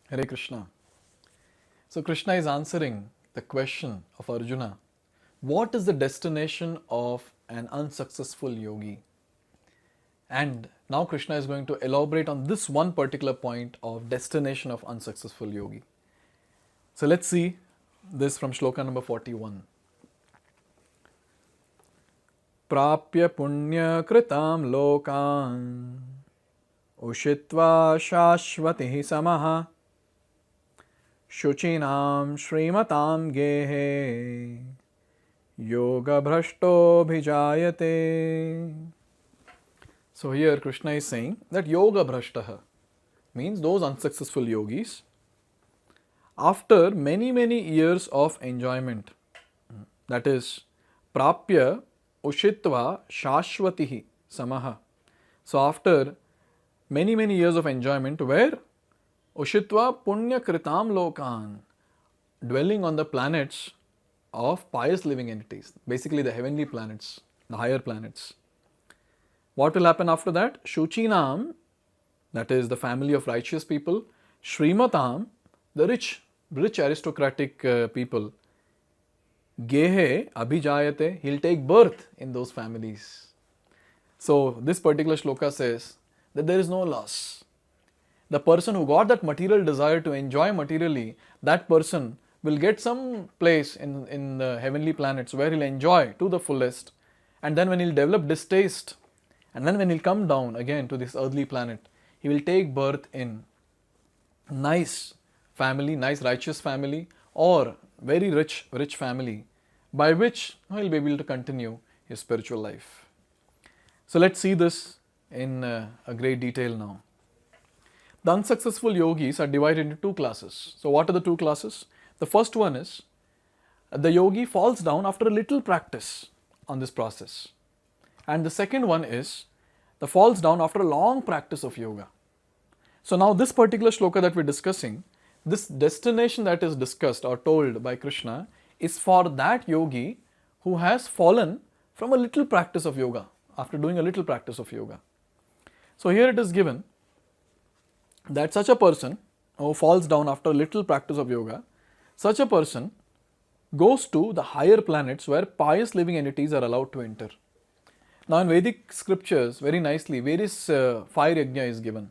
Hare Krishna. So Krishna is answering the question of Arjuna. What is the destination of an unsuccessful yogi? And now Krishna is going to elaborate on this one particular point of destination of unsuccessful yogi. So let's see this from shloka number 41. Prapya punya kritam lokan ushitva shashvati samaha शुचीनां श्रीमतां गेहे yoga bhrashto. So here Krishna is saying that yoga bhrashtaha means those unsuccessful yogis, after many years of enjoyment, that is prapya ushitva shashvatihi samaha. So after many years of enjoyment, where ushitva punya kritam lokan, dwelling on the planets of pious living entities, basically the heavenly planets, the higher planets. What will happen after that? Shuchinam, that is the family of righteous people. Shrimatam, the rich aristocratic people. Gehe abhijayate, he'll take birth in those families. So this particular shloka says that there is no loss. The person who got that material desire to enjoy materially, that person will get some place in the heavenly planets where he'll enjoy to the fullest. And then when he'll develop distaste, and then when he'll come down again to this earthly planet, he will take birth in nice family, nice righteous family, or very rich family, by which he'll be able to continue his spiritual life. So let's see this in a great detail now. The unsuccessful yogis are divided into two classes. So what are the two classes? The first one is the yogi falls down after a little practice on this process. And the second one is the falls down after a long practice of yoga. So now this particular shloka that we're discussing, this destination that is discussed or told by Krishna is for that yogi who has fallen from a little practice of yoga, after doing a little practice of yoga. So here it is given that such a person who falls down after a little practice of yoga, such a person goes to the higher planets where pious living entities are allowed to enter. Now in Vedic scriptures, very nicely, various fire yajna is given.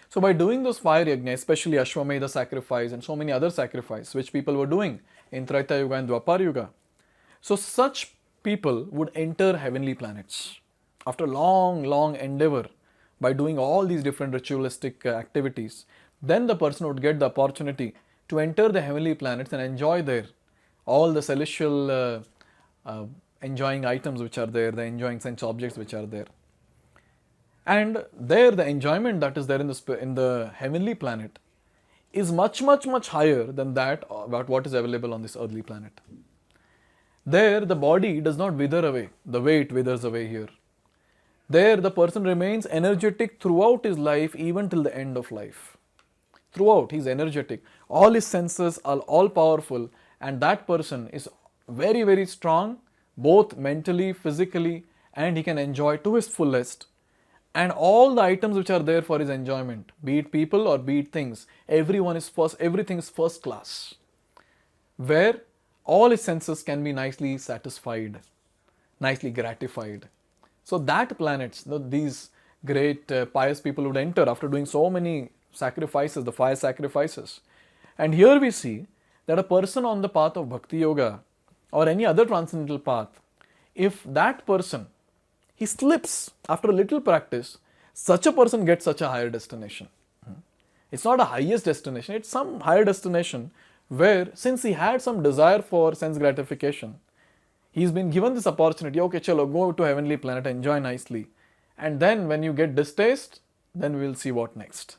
So by doing those fire yajna, especially Ashwamedha sacrifice and so many other sacrifices which people were doing in Treta Yuga and Dwapar Yuga, so such people would enter heavenly planets after long endeavor. By doing all these different ritualistic activities, then the person would get the opportunity to enter the heavenly planets and enjoy there all the celestial enjoying items which are there, the enjoying sense objects which are there. And there the enjoyment that is there in the heavenly planet is much higher than that about what is available on this earthly planet. There the body does not wither away the way it withers away here. There the person remains energetic throughout his life, even till the end of life. Throughout he is energetic. All his senses are all powerful, and that person is very strong, both mentally, physically, and he can enjoy to his fullest. And all the items which are there for his enjoyment, be it people or be it things, everything is first class. Where all his senses can be nicely satisfied, nicely gratified. So that planets, these great pious people would enter after doing so many sacrifices, the fire sacrifices. And here we see that a person on the path of Bhakti Yoga or any other transcendental path, if that person, he slips after a little practice, such a person gets such a higher destination. It's not a highest destination, it's some higher destination where, since he had some desire for sense gratification, he's been given this opportunity, okay, chalo, go to heavenly planet, enjoy nicely. And then when you get distaste, then we'll see what next.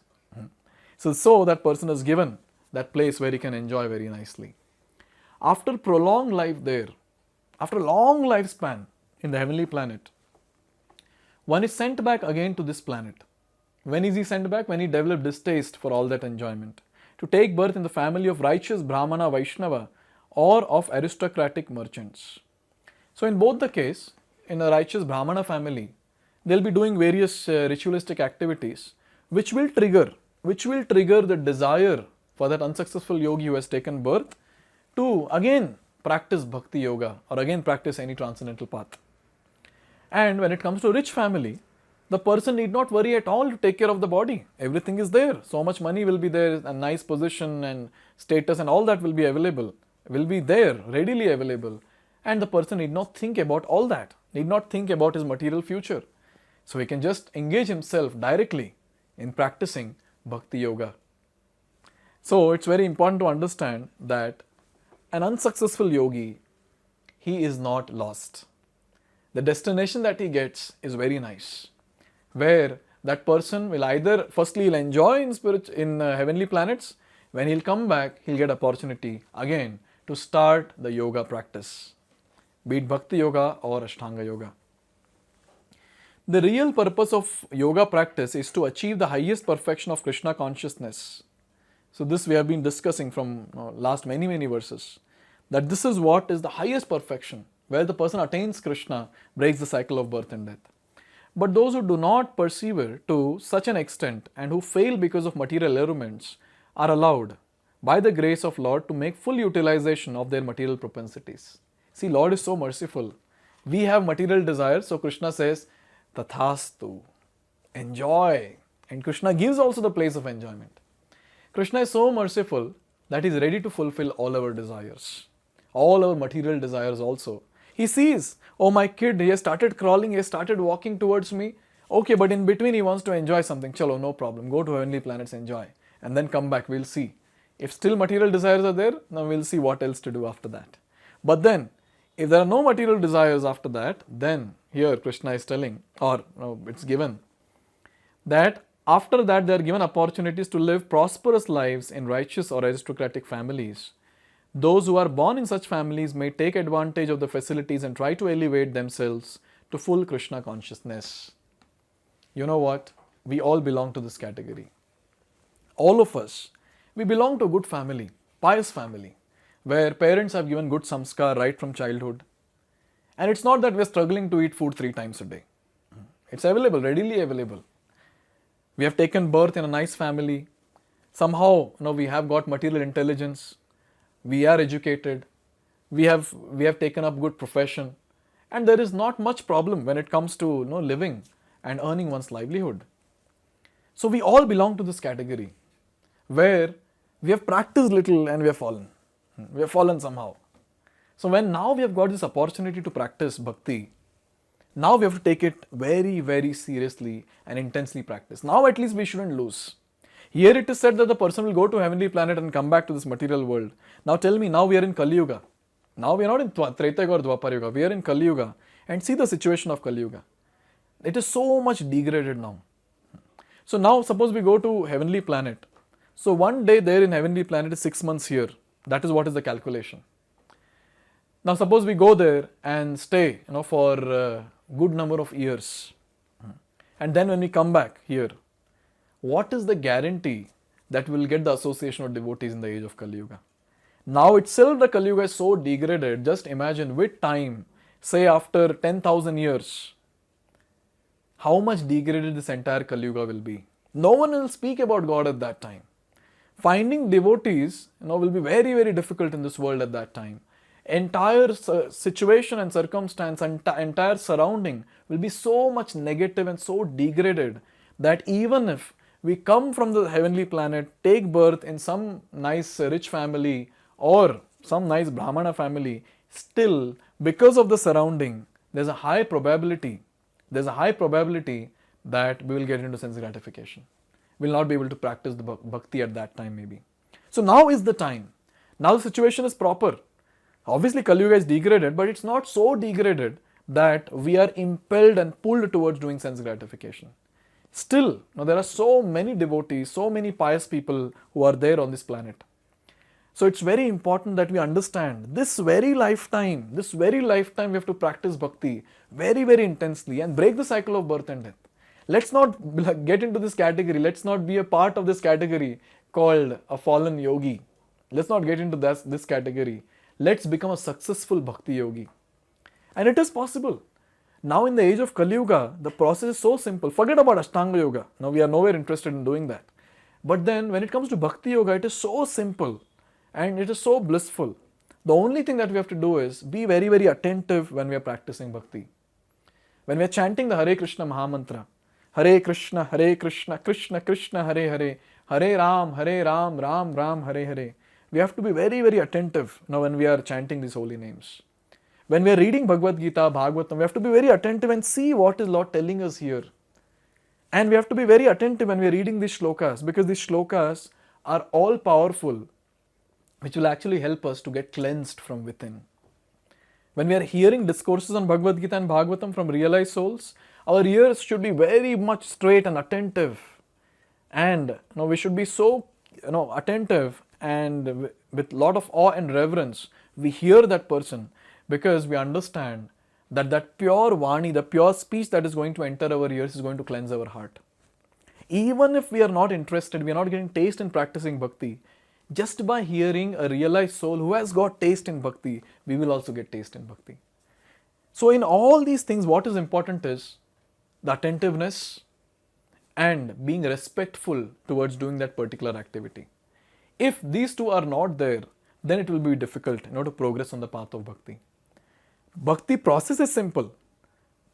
So that person is given that place where he can enjoy very nicely. After prolonged life there, after a long lifespan in the heavenly planet, one is sent back again to this planet. When is he sent back? When he developed distaste for all that enjoyment. To take birth in the family of righteous Brahmana, Vaishnava, or of aristocratic merchants. So in both the case, in a righteous Brahmana family, they'll be doing various ritualistic activities which will trigger the desire for that unsuccessful yogi who has taken birth to again practice bhakti yoga or again practice any transcendental path. And when it comes to a rich family, the person need not worry at all to take care of the body. Everything is there. So much money will be there, a nice position and status and all that will be available, will be there, readily available. And the person need not think about all that, need not think about his material future. So he can just engage himself directly in practicing bhakti yoga. So it's very important to understand that an unsuccessful yogi, he is not lost. The destination that he gets is very nice, where that person will either, firstly he'll enjoy in heavenly planets, when he'll come back, he'll get opportunity again to start the yoga practice, be it bhakti yoga or ashtanga yoga. The real purpose of yoga practice is to achieve the highest perfection of Krishna consciousness. So this we have been discussing from last many verses, that this is what is the highest perfection, where the person attains Krishna, breaks the cycle of birth and death. But those who do not persevere to such an extent and who fail because of material allurements are allowed by the grace of Lord to make full utilization of their material propensities. See, Lord is so merciful. We have material desires, so Krishna says, Tathastu, enjoy. And Krishna gives also the place of enjoyment. Krishna is so merciful that he is ready to fulfill all our desires, all our material desires also. He sees, oh my kid, he has started crawling, he has started walking towards me. Okay, but in between he wants to enjoy something. Chalo, no problem. Go to heavenly planets, enjoy. And then come back, we'll see. If still material desires are there, now we'll see what else to do after that. But then, if there are no material desires after that, then here Krishna is telling, or it's given, that after that they are given opportunities to live prosperous lives in righteous or aristocratic families. Those who are born in such families may take advantage of the facilities and try to elevate themselves to full Krishna consciousness. You know what? We all belong to this category. All of us, we belong to a good family, pious family, where parents have given good samskar right from childhood. And it's not that we're struggling to eat food 3 times a day. It's available, readily available. We have taken birth in a nice family. Somehow, we have got material intelligence. We are educated, we have taken up good profession, and there is not much problem when it comes to living and earning one's livelihood. So we all belong to this category, where we have practiced little and we have fallen. We have fallen somehow. So when now we have got this opportunity to practice bhakti, now we have to take it very seriously and intensely practice. Now at least we shouldn't lose. Here it is said that the person will go to heavenly planet and come back to this material world. Now tell me, now we are in Kali Yuga. Now we are not in Treta Yuga or Dwapar Yuga. We are in Kali Yuga. And see the situation of Kali Yuga. It is so much degraded now. So now suppose we go to heavenly planet. So one day there in heavenly planet is 6 months here. That is what is the calculation. Now suppose we go there and stay for a good number of years. And then when we come back here, what is the guarantee that we will get the association of devotees in the age of Kali Yuga? Now itself the Kali Yuga is so degraded, just imagine with time, say after 10,000 years, how much degraded this entire Kali Yuga will be. No one will speak about God at that time. Finding devotees will be very difficult in this world at that time. Entire situation and circumstance, entire surrounding will be so much negative and so degraded that even if we come from the heavenly planet, take birth in some nice rich family or some nice Brahmana family, still because of the surrounding, there's a high probability that we will get into sense gratification. We will not be able to practice the bhakti at that time maybe. So now is the time. Now the situation is proper. Obviously Kali Yuga is degraded, but it's not so degraded that we are impelled and pulled towards doing sense gratification. Still, there are so many devotees, so many pious people who are there on this planet. So it's very important that we understand this very lifetime we have to practice bhakti very intensely and break the cycle of birth and death. Let's not get into this category. Let's not be a part of this category called a fallen yogi. Let's not get into this category. Let's become a successful bhakti yogi. And it is possible. Now in the age of Kali Yuga, the process is so simple. Forget about Ashtanga Yoga. Now we are nowhere interested in doing that. But then when it comes to Bhakti Yoga, it is so simple and it is so blissful. The only thing that we have to do is be very, very attentive when we are practicing Bhakti. When we are chanting the Hare Krishna Mahamantra, Hare Krishna, Krishna Krishna, Hare Hare, Hare Ram, Ram Ram, Hare Hare. We have to be very, very attentive now when we are chanting these holy names. When we are reading Bhagavad Gita, Bhagavatam, we have to be very attentive and see what is Lord telling us here. And we have to be very attentive when we are reading these shlokas, because these shlokas are all powerful, which will actually help us to get cleansed from within. When we are hearing discourses on Bhagavad Gita and Bhagavatam from realized souls, our ears should be very much straight and attentive. And we should be so attentive and with lot of awe and reverence, we hear that person, because we understand that pure Vani, the pure speech that is going to enter our ears is going to cleanse our heart. Even if we are not interested, we are not getting taste in practicing Bhakti, just by hearing a realized soul who has got taste in Bhakti, we will also get taste in Bhakti. So in all these things, what is important is the attentiveness and being respectful towards doing that particular activity. If these two are not there, then it will be difficult to progress on the path of Bhakti. Bhakti process is simple.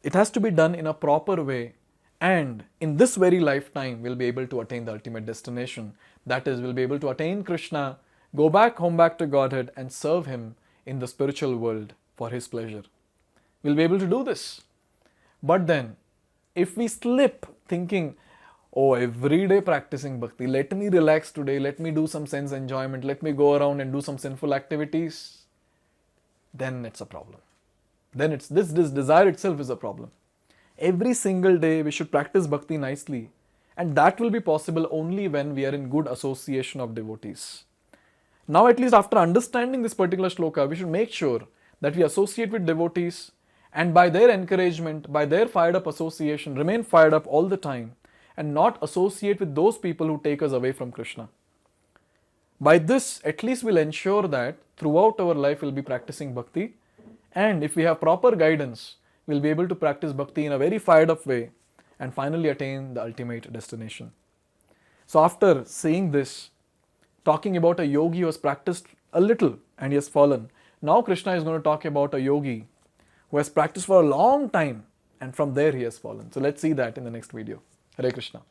It has to be done in a proper way, and in this very lifetime we'll be able to attain the ultimate destination. That is, we'll be able to attain Krishna, go back home back to Godhead and serve Him in the spiritual world for His pleasure. We'll be able to do this. But then, if we slip thinking, oh, every day practicing Bhakti, let me relax today, let me do some sense enjoyment, let me go around and do some sinful activities, then it's a problem. Then it's this desire itself is a problem. Every single day we should practice Bhakti nicely, and that will be possible only when we are in good association of devotees. Now, at least after understanding this particular shloka, we should make sure that we associate with devotees, and by their encouragement, by their fired up association, remain fired up all the time and not associate with those people who take us away from Krishna. By this, at least we'll ensure that throughout our life we'll be practicing Bhakti, and if we have proper guidance, we'll be able to practice Bhakti in a very fired up way and finally attain the ultimate destination. So after saying this, talking about a yogi who has practiced a little and he has fallen, now Krishna is going to talk about a yogi who has practiced for a long time and from there he has fallen. So let's see that in the next video. Hare Krishna.